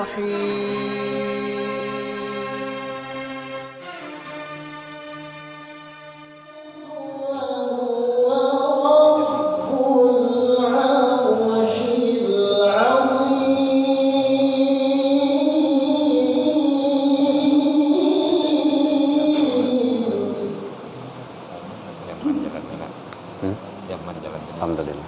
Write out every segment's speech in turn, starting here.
الرحيم Alhamdulillah.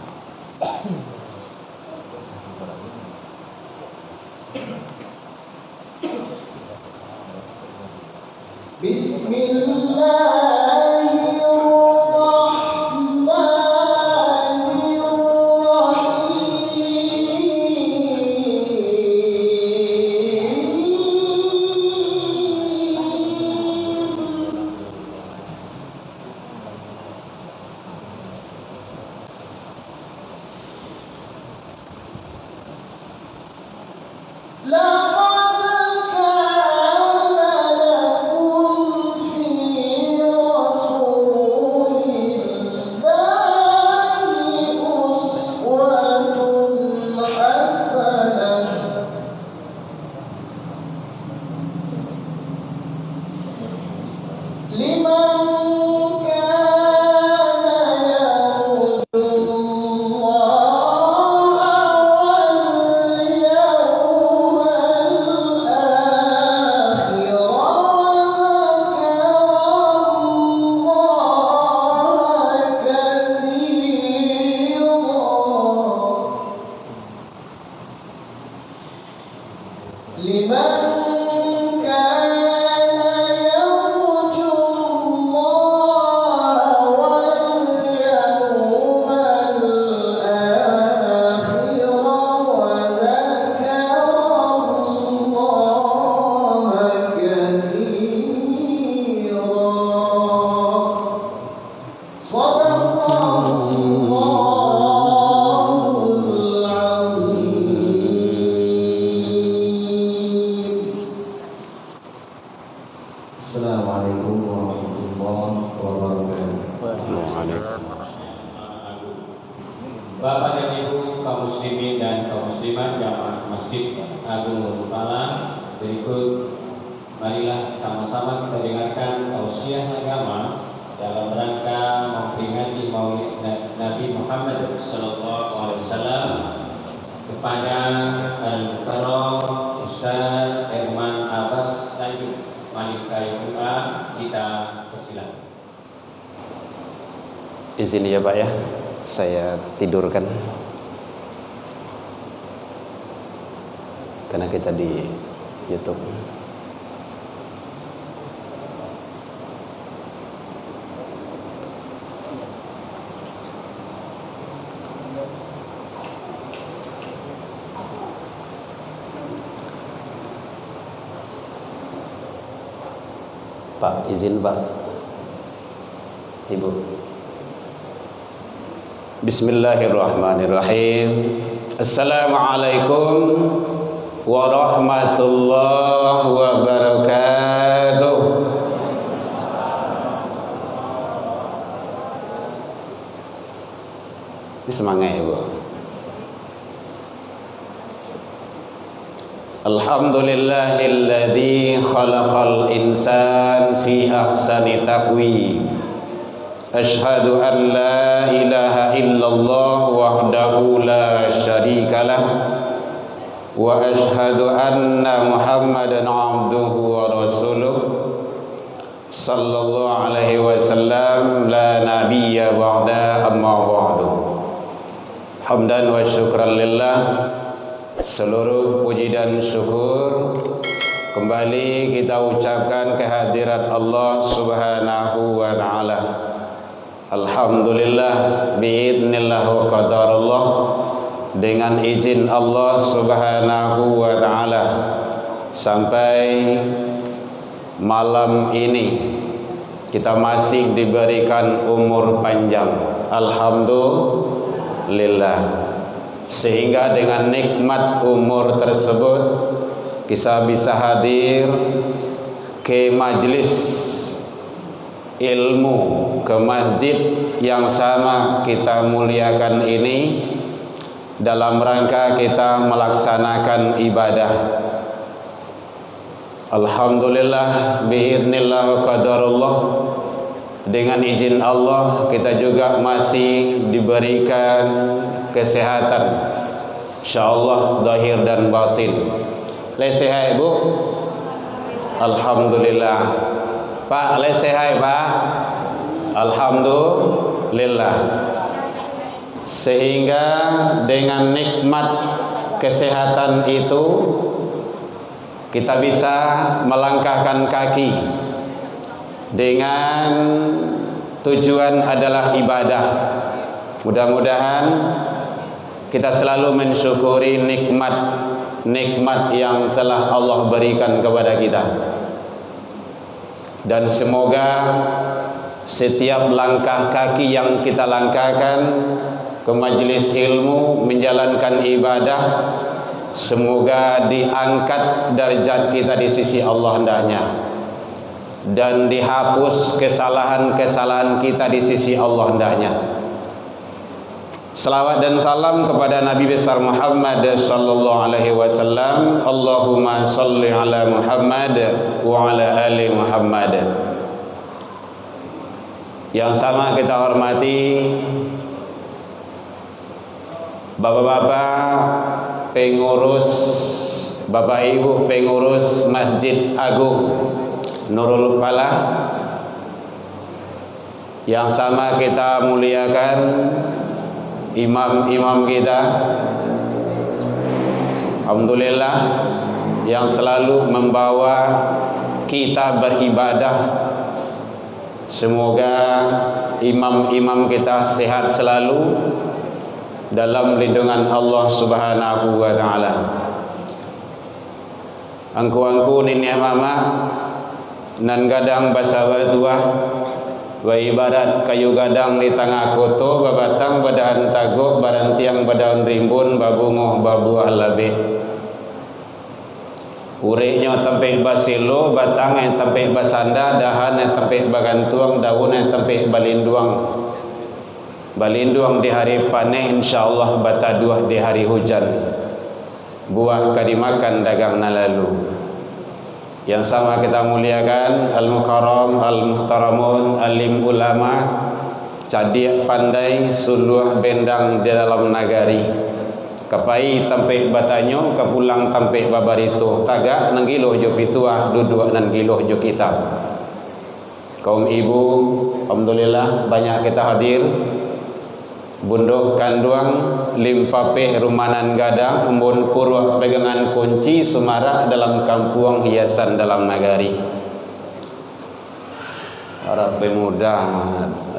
Assalamualaikum warahmatullahi wabarakatuh. Bapak dan Ibu kaum muslimin dan kaum muslimat jamaah Masjid Agung Nurul Falah, berikut marilah sama-sama kita dengarkan tausiah agama dalam rangka memperingati Maulid Nabi Muhammad SAW kepada Al-Mukarram Ustaz Herman Abbas Tanjung Malik KUA. Kita persilakan. Izin ya Pak ya, saya tidurkan karena kita di YouTube. Pak, izin Pak, Ibu. Bismillahirrahmanirrahim. Assalamualaikum warahmatullahi wabarakatuh. Ini semangat Ibu. Alhamdulillahilladzi khalaqal insan fi ahsani taqwim. Asyhadu an la ilaha illallah wahdahu la syarikalah wa asyhadu anna Muhammadan abduhu wa rasuluh sallallahu alaihi wasallam la nabiyya ba'da amma ba'du. Hamdan wa syukran lillah. Seluruh puji dan syukur kembali kita ucapkan kehadirat Allah Subhanahu wa ta'ala. Alhamdulillah biidznillah wa qadarullah, dengan izin Allah Subhanahu wa ta'ala sampai malam ini kita masih diberikan umur panjang. Alhamdulillah. Sehingga dengan nikmat umur tersebut kita bisa hadir ke majlis ilmu, ke masjid yang sama kita muliakan ini dalam rangka kita melaksanakan ibadah Alhamdulillah biidznillah wa qadarullah, dengan izin Allah kita juga masih diberikan kesehatan, insyaallah zahir dan batin. Sehat Ibu? Alhamdulillah. Pak, sehat Pak? Alhamdulillah. Sehingga dengan nikmat kesehatan itu kita bisa melangkahkan kaki dengan tujuan adalah ibadah. Mudah-mudahan kita selalu mensyukuri nikmat yang telah Allah berikan kepada kita, dan semoga setiap langkah kaki yang kita langkahkan ke majelis ilmu menjalankan ibadah, semoga diangkat derajat kita di sisi Allah hendaknya, dan dihapus kesalahan-kesalahan kita di sisi Allah hendaknya. Salawat dan salam kepada Nabi besar Muhammad sallallahu alaihi wasallam. Allahumma salli ala Muhammad wa ala ali Muhammad. Yang sama kita hormati bapak-bapak pengurus, bapak ibu pengurus Masjid Agung Nurul Falah. Yang sama kita muliakan imam-imam kita, alhamdulillah, yang selalu membawa kita beribadah. Semoga imam-imam kita sehat selalu dalam lindungan Allah Subhanahu wa taala. Angku-angku nenek mama nan gadang basawa tuah wa ibarat kayu gadang di tengah koto babatang badahan tagok badan tiang badahan rimbun babungoh babu alabe uriknya tempe basilo batang yang tempe basanda dahan yang tempe bagantuang daun yang tempe balinduang di hari panen insyaallah bataduah di hari hujan buah kadimakan dagang nalalu. Yang sama kita muliakan al-mukarram al-muhtaramun alim ulama cadiak pandai suluh bendang di dalam nagari kapai tempe batanyo kapulang tempe babarito tagak nanggiloh jo pituah duduk nanggiloh jo kitab. Kaum ibu alhamdulillah banyak kita hadir. Bunduk kanduang limpapeh rumanan gadang umbun purwa pegangan kunci sumara dalam kampung hiasan dalam nagari. Harap pemuda,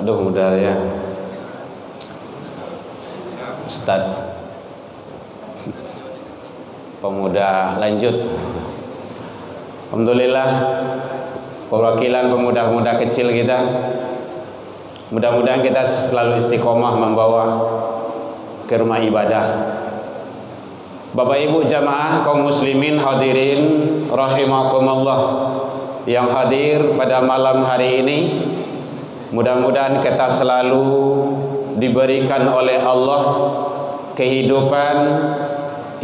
aduh muda ya Ustaz pemuda lanjut. Alhamdulillah perwakilan pemuda-pemuda kecil kita, mudah-mudahan kita selalu istiqomah membawa ke rumah ibadah. Bapak ibu jamaah kaum muslimin hadirin rahimakumullah yang hadir pada malam hari ini, mudah-mudahan kita selalu diberikan oleh Allah kehidupan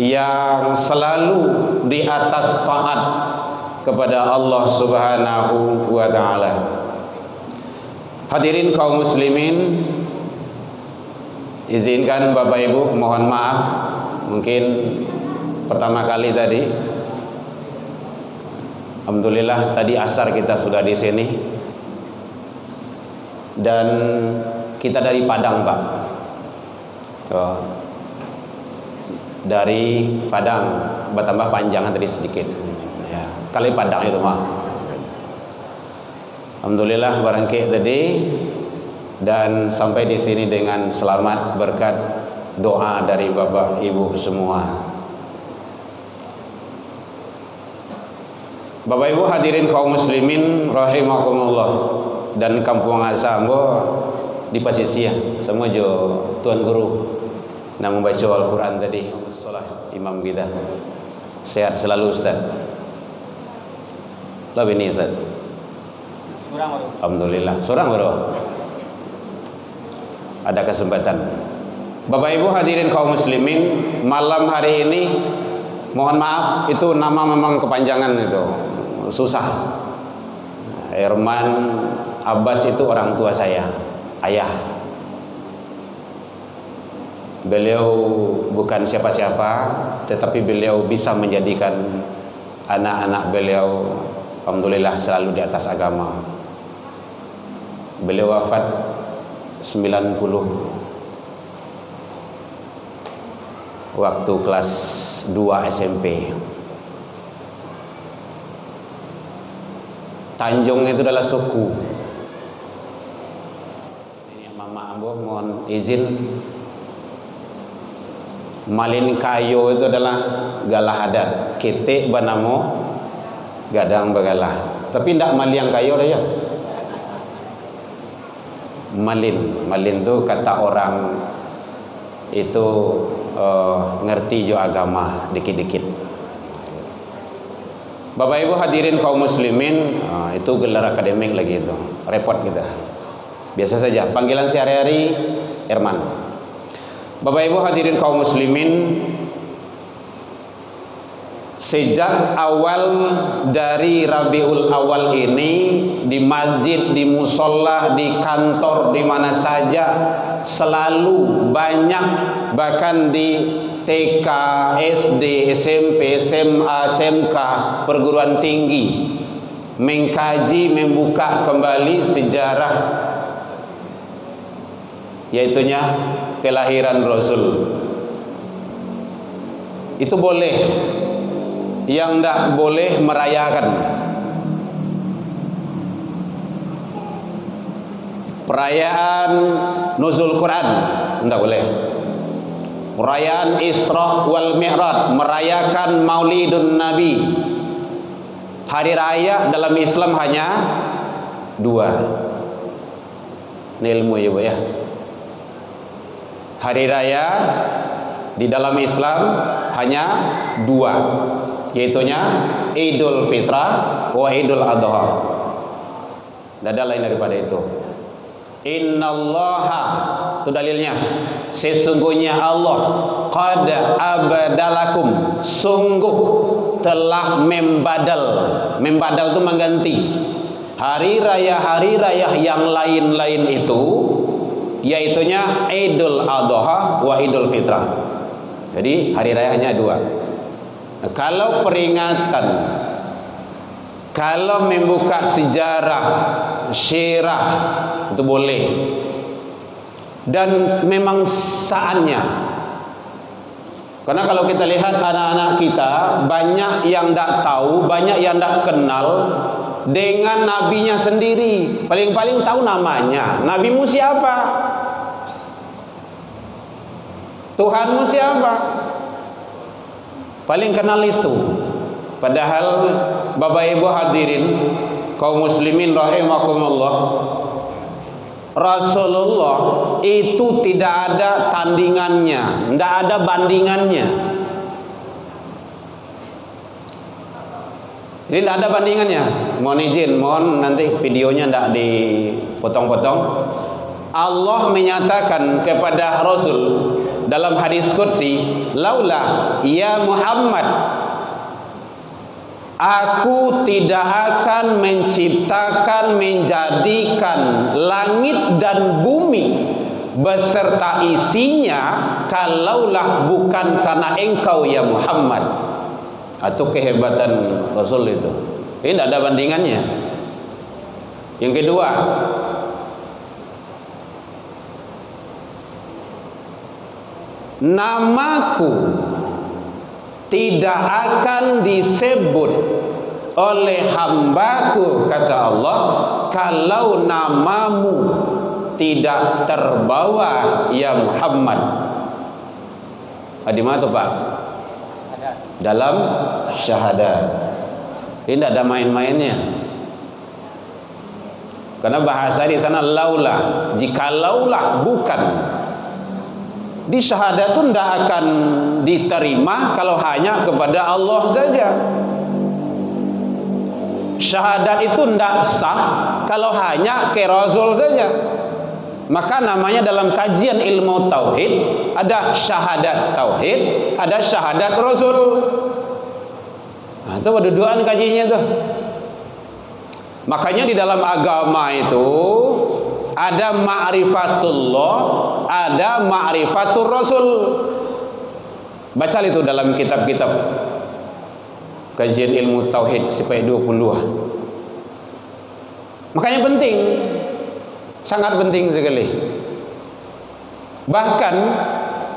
yang selalu di atas taat kepada Allah Subhanahu wa taala. Hadirin kaum muslimin, izinkan Bapak Ibu mohon maaf mungkin pertama kali tadi. Alhamdulillah tadi asar kita sudah di sini dan kita dari Padang, Pak. Dari Padang, bertambah panjangan tadi sedikit. Ya, kali Padang itu mah. Alhamdulillah barangkali tadi dan sampai di sini dengan selamat berkat doa dari Bapak Ibu semua. Bapak Ibu hadirin kaum muslimin rahimakumullah dan kampung Asambo di Pasisia semua jo tuan guru nak membaca Al-Quran tadi salah imam kita. Sehat selalu Ustaz. Lebih ini Ustaz. Alhamdulillah. Seorang baru ada kesempatan. Bapak Ibu hadirin kaum muslimin, malam hari ini mohon maaf itu nama memang kepanjangan itu. susah. Herman Abbas itu orang tua saya, ayah. Beliau bukan siapa-siapa, tetapi beliau bisa menjadikan anak-anak beliau, alhamdulillah, selalu di atas agama. Beliau wafat 90 waktu kelas 2 SMP. Tanjung itu adalah suku. Ini Mama Ambo mohon izin, Malin Kayo itu adalah galah adat. Kete banamo gadang bagalah. Tapi tidak Maliang Kayo dah ya. Malin itu kata orang itu ngerti jo agama dikit-dikit. Bapak Ibu hadirin kaum muslimin, itu gelar akademik lagi itu. Repot kita. Biasa saja, panggilan sehari-hari Herman. Bapak Ibu hadirin kaum muslimin, sejak awal dari Rabiul Awal ini, di masjid, di musola, di kantor, di mana saja, selalu banyak, bahkan di TK, SD, SMP, SMA, SMK, perguruan tinggi, mengkaji, membuka kembali sejarah, yaitunya kelahiran Rasul. Itu boleh. Yang tidak boleh merayakan perayaan nuzul Quran, tidak boleh. Perayaan Isra wal Mi'raj, merayakan Maulidun Nabi. Hari raya dalam Islam hanya 2. Ini ilmu ya Bu ya. Hari raya di dalam Islam hanya 2, yaitunya Idul Fitrah wa Idul Adha. Tidak ada lain daripada itu. Innallaha, itu dalilnya, sesungguhnya Allah qad abdalakum, sungguh telah membadal itu mengganti hari raya yang lain-lain itu, yaitunya Idul Adha wa Idul Fitrah. Jadi hari raya hanya 2. Nah, kalau peringatan, kalau membuka sejarah, syirah, itu boleh. Dan memang saatnya. Karena kalau kita lihat anak-anak kita, banyak yang tidak tahu, banyak yang tidak kenal dengan nabinya sendiri. Paling-paling tahu namanya. Nabimu siapa? Tuhanmu siapa? Paling kenal itu. Padahal Bapak Ibu hadirin kaum muslimin rahimakumullah, Rasulullah itu tidak ada tandingannya, tidak ada bandingannya. Jadi tidak ada bandingannya. Mohon izin, mohon nanti videonya tidak dipotong-potong. Allah menyatakan kepada Rasul dalam hadis qudsi, laula ya Muhammad, aku tidak akan menciptakan, menjadikan langit dan bumi beserta isinya kalaulah bukan karena engkau ya Muhammad. Atau kehebatan Rasul itu. Ini tidak ada bandingannya. Yang kedua, namaku tidak akan disebut oleh hambaku, kata Allah, kalau namamu tidak terbawa ya Muhammad. Di mana tuh Pak? Dalam syahadat. Ini tidak ada main-mainnya. Karena bahasa di sana laulah, jikalaulah bukan. Di syahadat itu tidak akan diterima kalau hanya kepada Allah saja. Syahadat itu tidak sah kalau hanya ke Rasul saja. Maka namanya dalam kajian ilmu tauhid ada syahadat tauhid, ada syahadat Rasul. Nah, itu berduaan kajiannya tuh. Makanya di dalam agama itu ada ma'rifatullah, ada ma'rifatur Rasul. Baca itu dalam kitab-kitab kajian ilmu tauhid supaya 20. Makanya penting, sangat penting sekali. Bahkan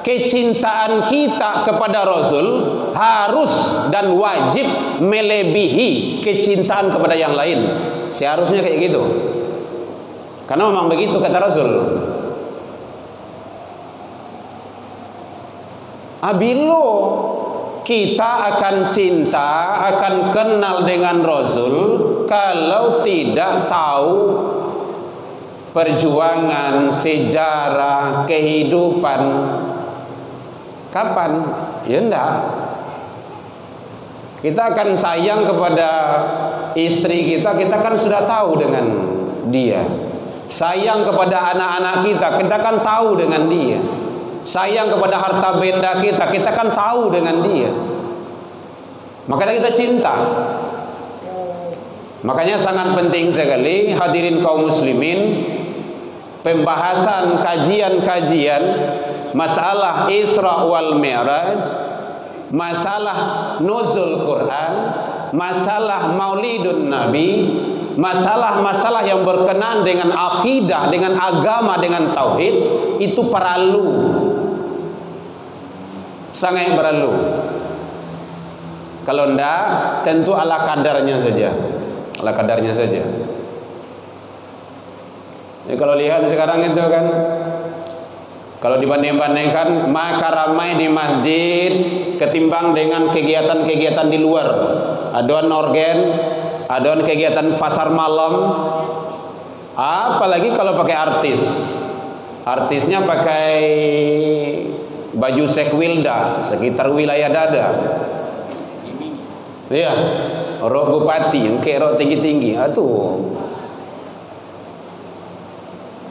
kecintaan kita kepada Rasul harus dan wajib melebihi kecintaan kepada yang lain. Seharusnya kayak gitu. Karena memang begitu kata Rasul. Abilo kita akan cinta, akan kenal dengan Rasul kalau tidak tahu perjuangan, sejarah, kehidupan. Kapan? Ya enggak. Kita akan sayang kepada istri kita, kita kan sudah tahu dengan dia. Sayang kepada anak-anak kita, kita kan tahu dengan dia. Sayang kepada harta benda kita, kita kan tahu dengan dia. Makanya kita cinta. Makanya sangat penting sekali hadirin kaum muslimin, pembahasan kajian-kajian masalah Isra wal Mi'raj, masalah nuzul Quran, masalah Maulidun Nabi, masalah-masalah yang berkenaan dengan akidah, dengan agama, dengan tauhid, itu perlu, sangat perlu. Kalau enggak, tentu ala kadarnya saja, ala kadarnya saja. Jadi kalau lihat sekarang itu kan, kalau dibanding-bandingkan maka ramai di masjid ketimbang dengan kegiatan-kegiatan di luar. Aduan organ, aduan kegiatan pasar malam. Apalagi kalau pakai artis. Artisnya pakai baju sekwilda sekitar wilayah dada. Iya, rok bupati yang kayak rok tinggi-tinggi. Atuh.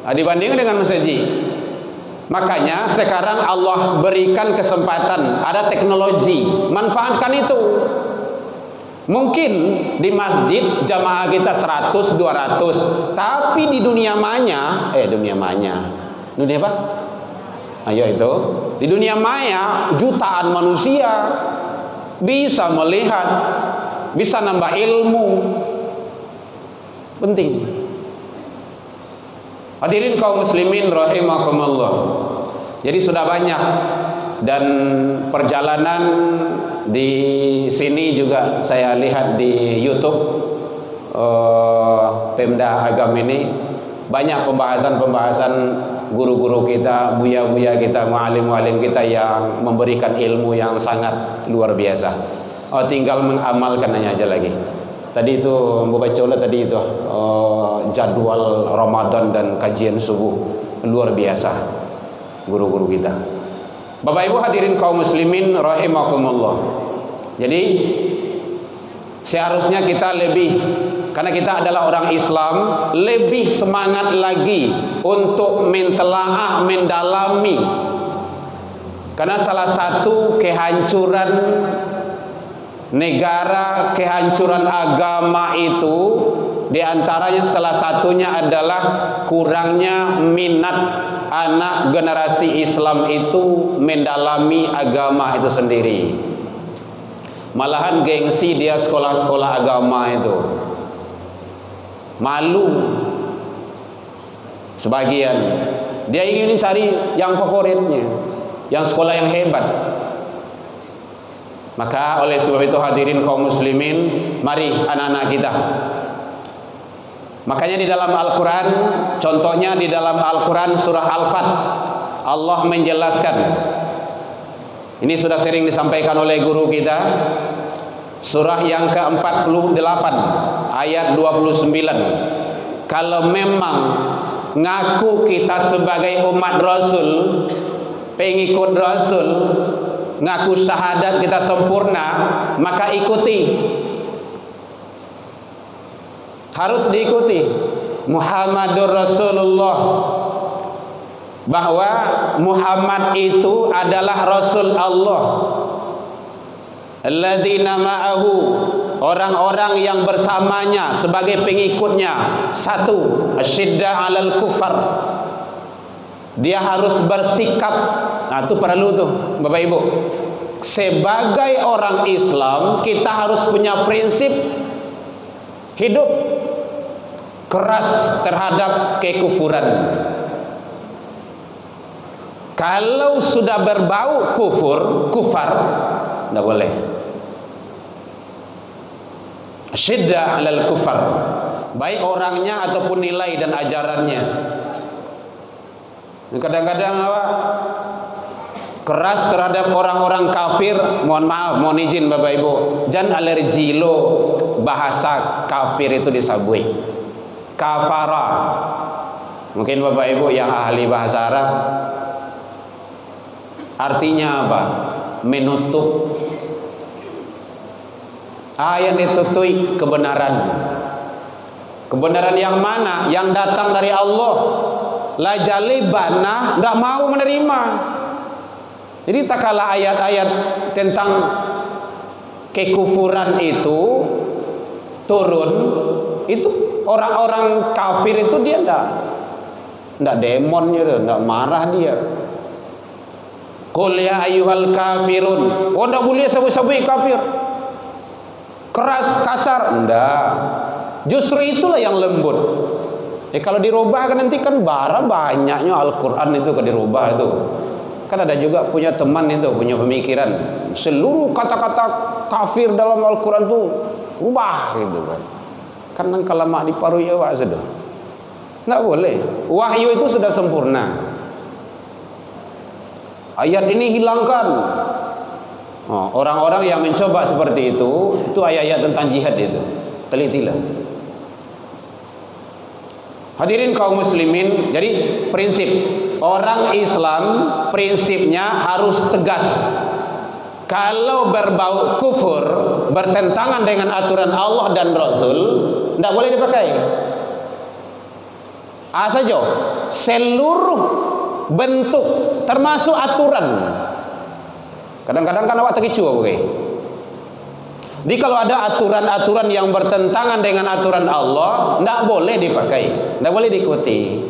Dibandingkan dengan masjid. Makanya sekarang Allah berikan kesempatan, ada teknologi, manfaatkan itu. Mungkin di masjid jamaah kita 100, 200, tapi di dunia maya, dunia apa? Ayo itu, di dunia maya jutaan manusia bisa melihat, bisa nambah ilmu. Penting. Hadirin kaum muslimin rahimakumullah. Jadi sudah banyak, dan perjalanan di sini juga saya lihat di YouTube Pemda Agam ini banyak pembahasan-pembahasan guru-guru kita, buya-buya kita, mualim-mualim kita yang memberikan ilmu yang sangat luar biasa. Tinggal mengamalkan aja lagi. Tadi itu baca tadi itu jadwal Ramadan dan kajian subuh luar biasa guru-guru kita. Bapak Ibu hadirin kaum muslimin rahimakumullah. Jadi seharusnya kita lebih, karena kita adalah orang Islam, lebih semangat lagi untuk mentelaah, mendalami. Karena salah satu kehancuran negara, kehancuran agama itu diantaranya salah satunya adalah kurangnya minat anak generasi Islam itu mendalami agama itu sendiri. Malahan gengsi dia sekolah-sekolah agama itu, malu sebagian. Dia ingin cari yang favoritnya, yang sekolah yang hebat. Maka oleh sebab itu hadirin kaum muslimin, mari anak-anak kita. Makanya di dalam Al-Quran, contohnya di dalam Al-Quran surah Al-Fat, Allah menjelaskan. Ini sudah sering disampaikan oleh guru kita. Surah yang ke-48 ayat 29. Kalau memang ngaku kita sebagai umat Rasul, pengikut Rasul, ngaku syahadat kita sempurna, maka ikuti, harus diikuti Muhammadur Rasulullah, bahwa Muhammad itu adalah Rasul Allah. Alladzina ma'ahu orang-orang yang bersamanya sebagai pengikutnya. Satu, asyidda 'alal kufar. Dia harus bersikap. Nah, itu perlu tuh Bapak Ibu. Sebagai orang Islam, kita harus punya prinsip hidup keras terhadap kekufuran. Kalau sudah berbau kufar, tidak boleh. Syiddah 'alal kufar, baik orangnya ataupun nilai dan ajarannya. Kadang-kadang apa? Keras terhadap orang-orang kafir. Mohon maaf, mohon izin Bapak Ibu, jangan alergi lo bahasa kafir itu disabui. Kafara. Mungkin Bapak Ibu yang ahli bahasa Arab, artinya apa? Menutup. Yang ditutui kebenaran. Kebenaran yang mana? Yang datang dari Allah. La jalibana, tidak mau menerima. Jadi tak kala ayat-ayat tentang kekufuran itu turun, itu orang-orang kafir itu dia tidak demonnya, tidak marah dia. Qul ya ayyuhal kafirun. Oh, tidak boleh sabui-sabui kafir, keras, kasar. Tidak. Justru itulah yang lembut. Kalau dirubah kan nanti kan banyaknya Al-Quran itu kan dirubah itu. Kan ada juga punya teman itu, punya pemikiran seluruh kata-kata kafir dalam Al-Quran itu ubah gitu kan. Karena kalau mak diparuh ya wak sudah. Tidak boleh. Wahyu itu sudah sempurna. Ayat ini hilangkan. Orang-orang yang mencoba seperti itu ayat-ayat tentang jihad itu. Telitilah. Hadirin kaum muslimin, jadi prinsip orang Islam prinsipnya harus tegas. Kalau berbau kufur, bertentangan dengan aturan Allah dan Rasul, tidak boleh dipakai. Saja seluruh bentuk termasuk aturan. Kadang-kadang kan awak terkecoh okay? Jadi kalau ada aturan-aturan yang bertentangan dengan aturan Allah, tidak boleh dipakai, tidak boleh diikuti.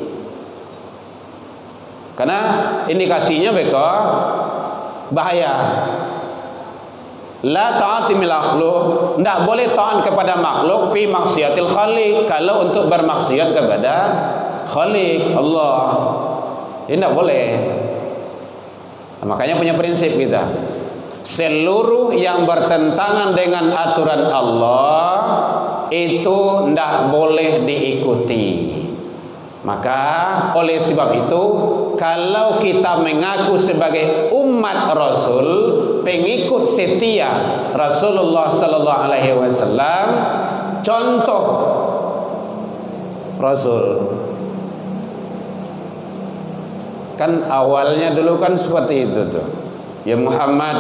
Karena indikasinya mereka bahaya. La ta'ati mil makhluk, tidak boleh taat kepada makhluk fi maksiatil khaliq, kalau untuk bermaksiat kepada khaliq Allah. Ini tidak boleh. Makanya punya prinsip kita. Seluruh yang bertentangan dengan aturan Allah itu tidak boleh diikuti. Maka oleh sebab itu, kalau kita mengaku sebagai umat Rasul, pengikut setia Rasulullah sallallahu alaihi wasallam, contoh Rasul kan awalnya dulu kan seperti itu tuh. Ya Muhammad,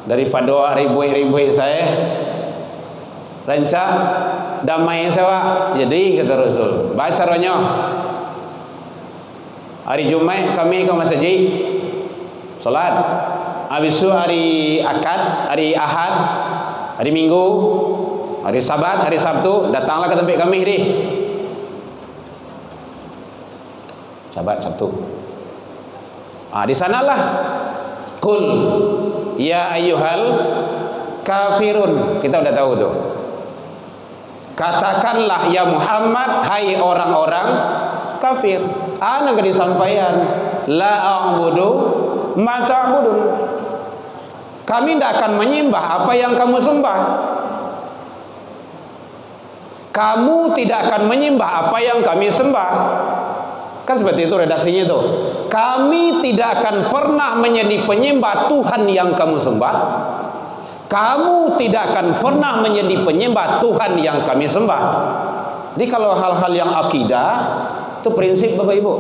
daripada ribuan saya rancak damai sewa. Jadi kata Rasul, baca caranya hari Jumat kami ke masjid salat, habis itu hari akad, hari Ahad, hari Minggu, hari Sabat, hari Sabtu datanglah ke tempat kami deh. Sabat, Sabtu. Di sanalah Qul ya ayyuhal kafirun. Kita udah tahu tuh. Katakanlah ya Muhammad, hai orang-orang kafir. Ana gak disampaikan la a'budu ma ta'budun. Kami tidak akan menyembah apa yang kamu sembah. Kamu tidak akan menyembah apa yang kami sembah. Kan seperti itu redaksinya itu. Kami tidak akan pernah menjadi penyembah Tuhan yang kamu sembah. Kamu tidak akan pernah menjadi penyembah Tuhan yang kami sembah. Jadi kalau hal-hal yang akidah, itu prinsip Bapak Ibu.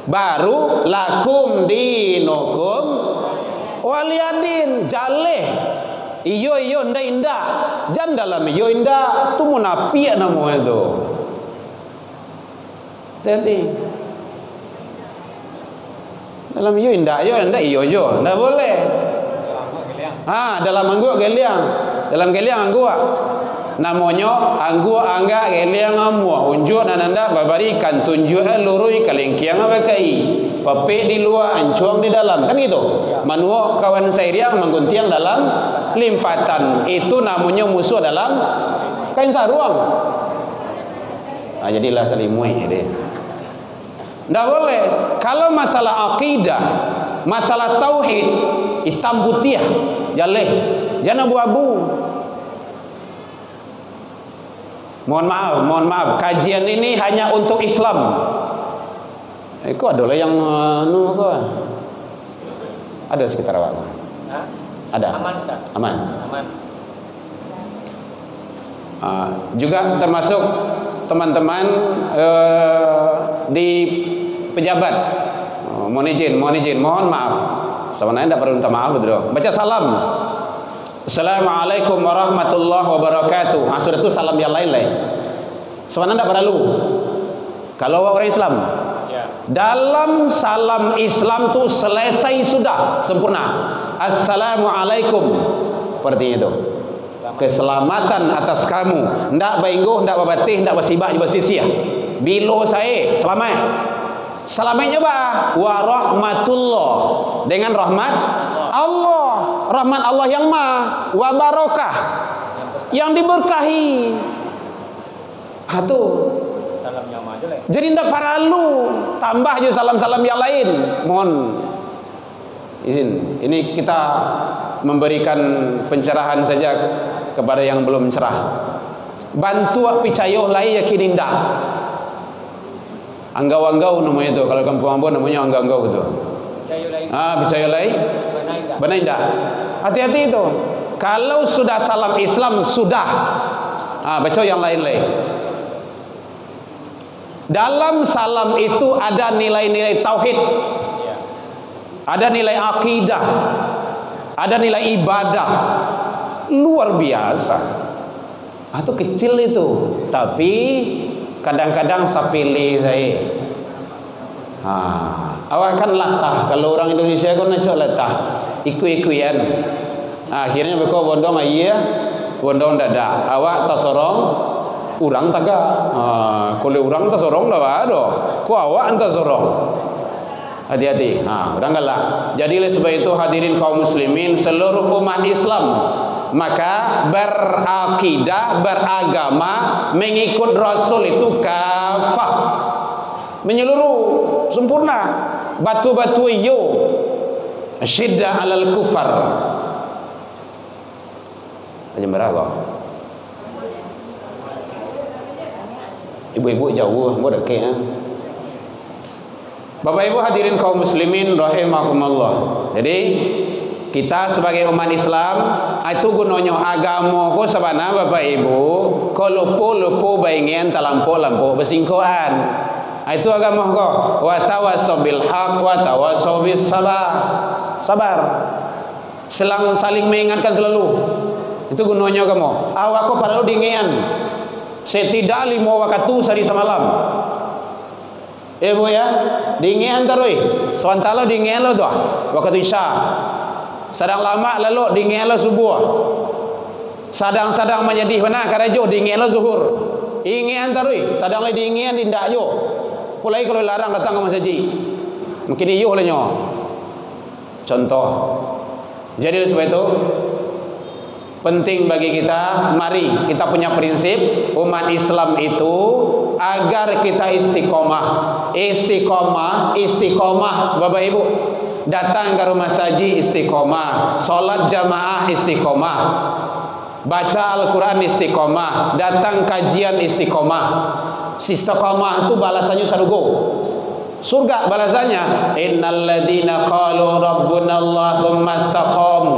Baru lakum dinukum waliyadin. Jaleh iyo indah. Jangan dalam iyo indah itu munafik namanya itu. Jadi dalam iyo indah, iyo tidak boleh. Dalam manggut geliang. dalam keliang anggu namanya anggu angga keliang amua unjuk nananda babarikan tunjuk lurui kalengkiang abakai pape di luar ancuang di dalam kan gitu manuo kawan sairiang mengguntiang dalam limpatan itu namanya musuh dalam kain saruang. Nah, jadilah salimui jadi tidak boleh. Kalau masalah akidah, masalah tauhid, hitam putih, jaleh, jangan abu-abu. Mohon maaf, kajian ini hanya untuk Islam. Kok ada lah yang ada sekitar awak? Ada. Aman, Ustaz. Aman. Aman. Juga termasuk teman-teman di pejabat, mohon maaf. Sebenarnya tidak perlu minta maaf betul. Baca salam. Assalamualaikum warahmatullahi wabarakatuh. Sudah itu salam yang lain lah. Sebenarnya tidak perlu. Kalau orang Islam, Ya. dalam salam Islam tu selesai sudah sempurna. Assalamualaikum. Seperti itu. Keselamatan atas kamu. Ndak baingguh, ndak babatih, ndak basibah, basisia. Bilo saya selamat. Selamatnya bah warahmatullah dengan rahmat Allah, rahmat Allah yang maha wa barakah yang diberkahi. Itu Salamnya maju lah. jadi ndak perlu tambah je salam-salam yang lain. Mohon izin, ini kita memberikan pencerahan saja kepada yang belum cerah. Bantu picayoh lai yakin ndak. Anggau-anggau namanya itu. Kalau kampung Ambon namanya anggau-anggau itu. Percaya lain. Benar tidak? Hati-hati itu. Kalau sudah salam Islam sudah. Baca yang lain-lain. Dalam salam itu ada nilai-nilai tauhid. Ada nilai akidah. Ada nilai ibadah. Luar biasa. Itu kecil itu. Tapi kadang-kadang sapili saya. Awak kan latah. Kalau orang Indonesia kan nak latah. Iku-ikuyan. Akhirnya mereka bondong ayah, bondong dada. Awak tak sorong, urang tak ga. Kalau urang tak sorong dah ada. Ku awak tak sorong. Hati-hati. Orang galak. Jadi oleh sebab itu hadirin kaum muslimin seluruh umat Islam, maka berakidah, beragama, mengikut Rasul itu kafah, menyeluruh, sempurna. Batu-batu iyo syiddah alal kufar. Hanya berapa? Ibu-ibu jauh, gua dekat. Bapak Ibu hadirin kaum muslimin rahimakumullah. Jadi kita sebagai umat Islam itu gunanya agama ko sabana Bapak Ibu ko lupu baingen talampo besingkoan. Itu agama ko wa tawassaw bil haq wa tawassaw bis sabar. Saling mengingatkan selalu. Itu gunanya agama. Awak ko perlu dingian. Setidak 5 waktu sehari semalam. Bu ya, dingian terus. Sementara dingian lo tu waktu Isya. Sedang lama lalu dingin lo subuh. Sadang menjadi mana karajo dingin lo zuhur. Ingin terus. Sadang lagi dingin tindak jo. Pulai kalau larang datang ke masjid. Mungkin iyo lah nyo. Contoh. Jadi sebab itu penting bagi kita, mari kita punya prinsip umat Islam itu agar kita istiqomah Bapak Ibu. Datang ke rumah saji istiqomah, solat jamaah istiqomah, baca Al-Quran istiqomah, datang kajian istiqomah. Istiqomah itu balasannya sarugo surga balasannya. Innal ladzina qalu rabbuna Allah tsumma istaqamu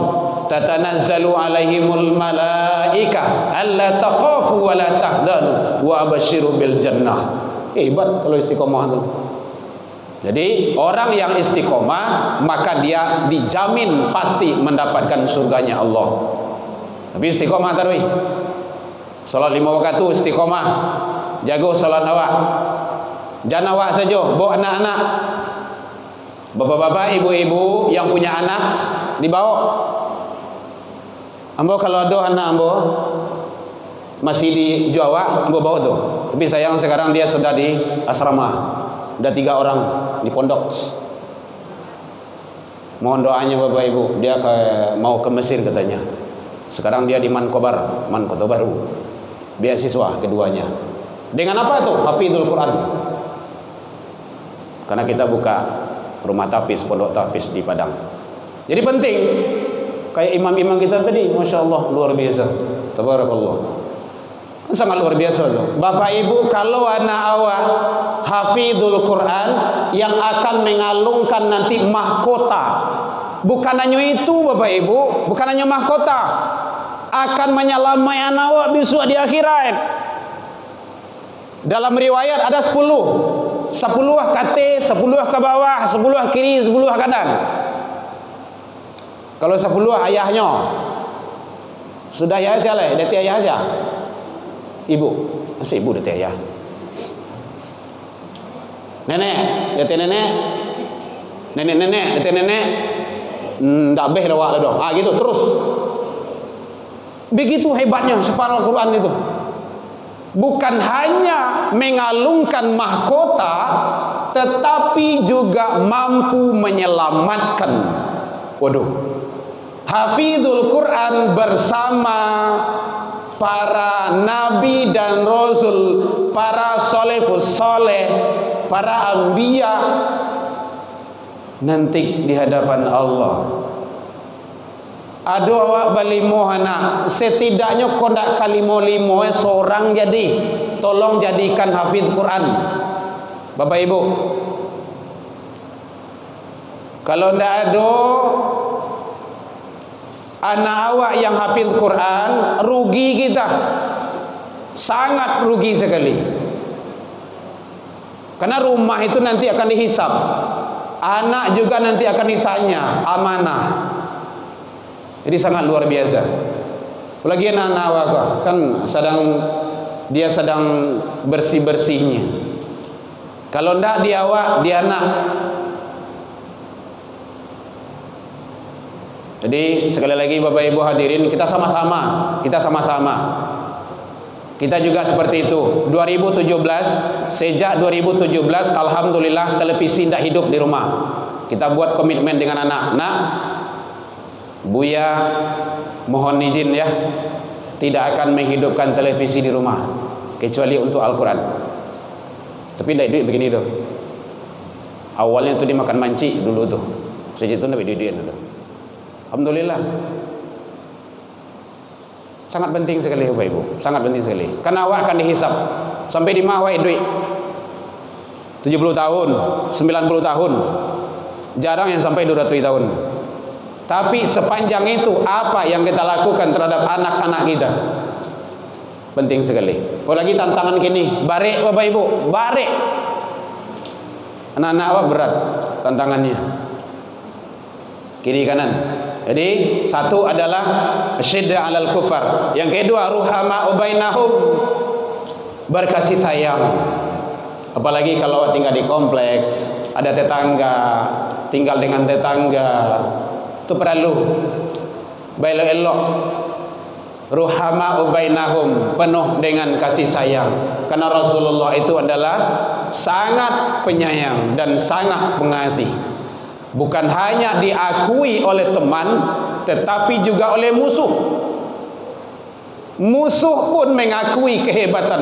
tatanazzalu alaihimul malaika alla takhafu wa la tahzanu wa abashiru bil jannah. Hebat kalau istiqomah itu. Jadi orang yang istiqomah maka dia dijamin pasti mendapatkan surganya Allah. Tapi istiqomah tarwi. Salat 5 waktu istiqomah. Jago salat awak. Jangan awak saja, bawa anak-anak. Bapak-bapak, ibu-ibu yang punya anak dibawa. Ambo kalau ada anak ambo masih di Jawa, ambo bawa tuh. Tapi sayang sekarang dia sudah di asrama. Udah 3 orang di pondok. Mohon doanya Bapak Ibu, dia mau ke Mesir katanya. Sekarang dia di Mankobar, Kota Baru. Beasiswa keduanya. Dengan apa tuh? Hafizul Quran. Karena kita buka rumah tapis, pondok tapis di Padang. Jadi penting. Kayak imam-imam kita tadi, Masya Allah, luar biasa. Tabarakallah. Kan sangat luar biasa tuh. Bapak Ibu, kalau anak awak hafizul Quran yang akan mengalungkan nanti mahkota. Bukan hanya itu Bapak Ibu, bukan hanya mahkota, akan menyelamatkan anak awak besok di akhirat. Dalam riwayat ada 10 kate, 10 ke bawah, 10 kiri, 10 kanan. Kalau 10 ayahnya sudah ya siapa? Dati ayah saja. Ibu, masih ibu dati ayah. Nenek, dati nenek. Nenek, dati nenek. Ndak beh dah dong. Gitu terus. Begitu hebatnya separuh Al-Quran itu. Bukan hanya mengalungkan mahkota, tetapi juga mampu menyelamatkan. Waduh. Hafizul Quran bersama para nabi dan rasul, para salafus saleh, para anbiya nanti di hadapan Allah. Ada awak balimo anak, setidaknya kondak kalimo limo seorang jadi, tolong jadikan hafiz Quran. Bapak Ibu, kalau ndak ada anak awak yang hafiz Quran, rugi kita, sangat rugi sekali. Karena rumah itu nanti akan dihisap, anak juga nanti akan ditanya amanah. Jadi sangat luar biasa. Apalagi anak-anak awak kan dia sedang bersih-bersihnya. Kalau ndak dia awak, dia anak. Jadi sekali lagi Bapak Ibu hadirin, kita sama-sama. Kita juga seperti itu. 2017, sejak 2017 alhamdulillah televisi tidak hidup di rumah. Kita buat komitmen dengan anak. Nak, Buya mohon izin ya, tidak akan menghidupkan televisi di rumah kecuali untuk Al-Quran. Tapi tidak duit begini tuh. Awalnya tuh dimakan manci dulu tuh. Sejak itu tidak duit dulu. Alhamdulillah. Sangat penting sekali Bapak Ibu, sangat penting sekali. Karena awak akan dihisap sampai di mana awak duit. 70 tahun, 90 tahun. Jarang yang sampai 200 tahun. Tapi sepanjang itu apa yang kita lakukan terhadap anak-anak kita? Penting sekali. Apalagi tantangan kini, barek Bapak Ibu, barek. Anak-anak awak berat tantangannya. Kiri kanan. Jadi satu adalah syiddah 'alal kufar. Yang kedua ruhama bainahum, berkasih sayang. Apalagi kalau tinggal di kompleks, ada tetangga, tinggal dengan tetangga, itu perlu baik-elok. Ruhama bainahum, penuh dengan kasih sayang. Karena Rasulullah itu adalah sangat penyayang dan sangat pengasih. Bukan hanya diakui oleh teman, tetapi juga oleh musuh. Musuh pun mengakui kehebatan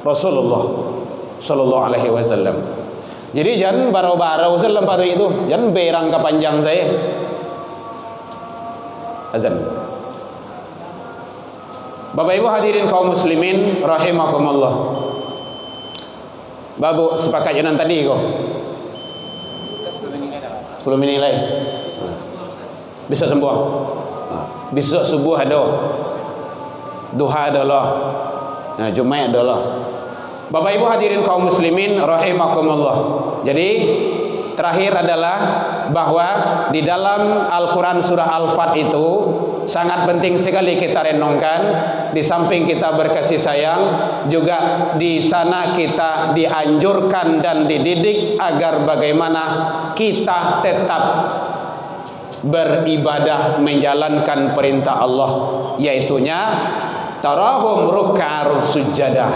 Rasulullah sallallahu alaihi wasallam. Jadi jangan barau-barau dalam hari itu, jangan berang ke panjang saya. Azan. Bapak Ibu hadirin kaum muslimin rahimakumullah. Babu sepakat jalan tadi kok. 10 minit lagi. Besok sembuh. Besok subuh ada. Duha ada lah. Nah, Jumat ada lah. Bapak Ibu hadirin kaum muslimin rahimakumullah. Jadi terakhir adalah bahwa di dalam Al-Quran surah Al-Fat itu sangat penting sekali kita renungkan. Di samping kita berkasih sayang, juga di sana kita dianjurkan dan dididik agar bagaimana kita tetap beribadah menjalankan perintah Allah, yaitunya tarahum ruk'ar sujadah,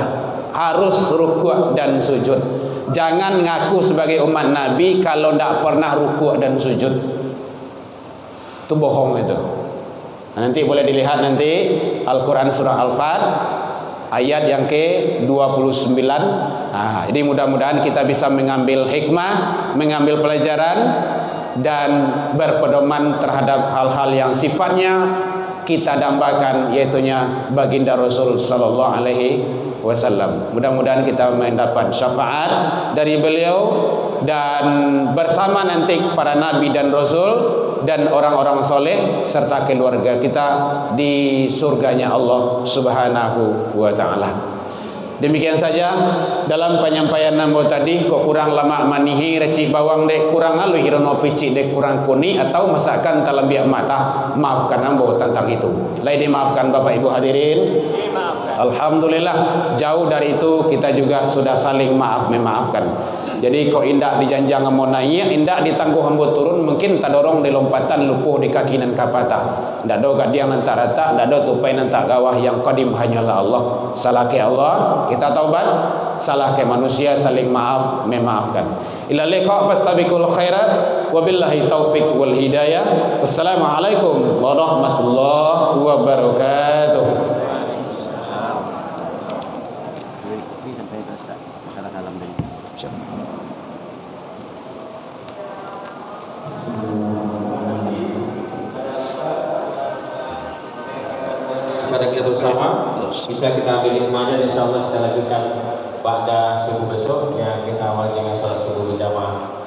harus rukuk dan sujud. Jangan ngaku sebagai umat Nabi kalau tidak pernah rukuk dan sujud. Itu bohong itu. Nanti boleh dilihat nanti Al-Quran surah Al-Fat ayat yang ke-29. Jadi mudah-mudahan kita bisa mengambil hikmah, mengambil pelajaran, dan berpedoman terhadap hal-hal yang sifatnya kita dambakan, yaitunya baginda Rasul sallallahu alaihi wasallam. Mudah-mudahan kita mendapat syafaat dari beliau dan bersama nanti para nabi dan rasul dan orang-orang soleh serta keluarga kita di surganya Allah Subhanahu wa taala. Demikian saja dalam penyampaian nambo tadi. Kok kurang lama manihi reci bawang dek kurang alu hirono pici dek kurang kuni atau masakan dalam biak mata, maafkan nambo tentang itu. Lain dimaafkan Bapak Ibu hadirin. Alhamdulillah, jauh dari itu kita juga sudah saling maaf memaafkan. Jadi kok indak dijanjang monaiya, indak ditangguh hambut turun, mungkin tak dorong di lompatan lupuh di kaki nan kapata. Ndak do gadiang nan tak rata, ndak do tupai nan tak gawah, yang qadim hanyalah Allah. Salah ke Allah, kita taubat. Salah ke manusia, saling maaf memaafkan. Ila liqa fastabiqul khairat, wabillahi taufik wal hidayah. Wassalamualaikum warahmatullahi wabarakatuh. Pada kita bersama bisa kita ambil hikmahnya, insyaallah kita lanjutkan pada subuh besok yang kita awali dengan salat subuh berjamaah.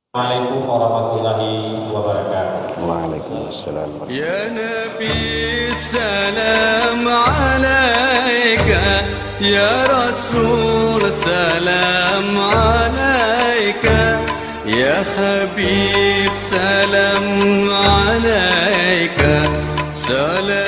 Assalamualaikum warahmatullahi wabarakatuh. Waalaikumsalam. Ya Nabi salam alaika, ya Rasul salam alaika, ya Habib salam alaika, salam